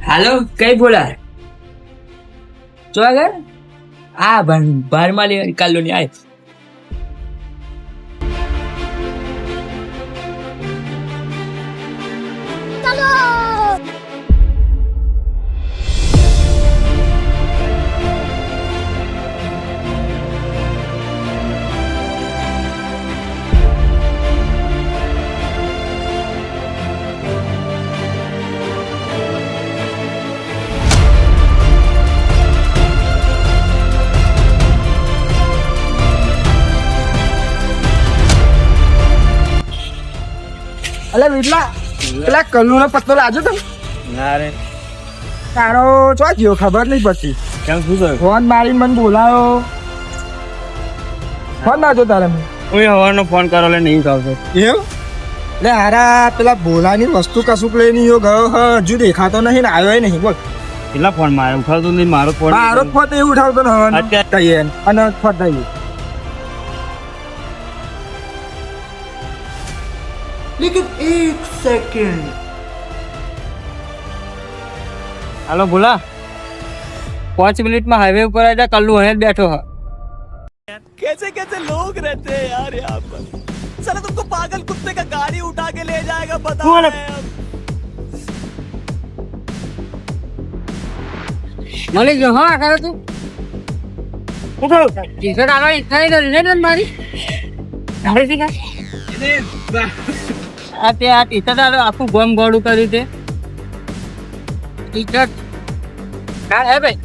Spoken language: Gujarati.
હાલો કઈ બોલા જો આગળ આ બારમાં લે કાલો ની આય અલે વિટલા પેલા કલ્લુનો પત્તો લાજો તમે ના રે તારો ચો ગયો ખબર નહીં પડતી કેમ શું થયું ફોન મારીને મને બોલાયો ફોન ના જો તારે હું હવાનો ફોન કરો લે નહીં આવતો એમ લે હારા પેલા ભોલાની વસ્તુ કશુંક લઈને ગયો હજુ દેખાતો નહીં ને આવ્યો નહીં બોલ કેટલા ફોન મારે ઉઠાવતો નહીં મારો ફોન મારો ફોન એવું ઉઠાવતો ને હવે અત્યારે- કહીએ અને ફોન થઈ लेकिन एक सेकंड હાલો બોલા 5 મિનિટમાં હાઈવે ઉપર આવી જા કલ્લુ અહીં જ બેઠો હા कैसे कैसे लोग रहते हैं यार यहाँ पर साला तुमको पागल कुत्ते का गाड़ी उठा के ले जाएगा बता बोले- रहे हैं हम। મળી ગયો હા કરે તું ઉઠો ટીશર્ટ આલો ઈચ્છા નહીં ને મારી તારે છે આ તે આ ટીશર્ટ આલો આખું ગોમ ગોળું કર્યું તે ટીશર્ટ હા હે ભાઈ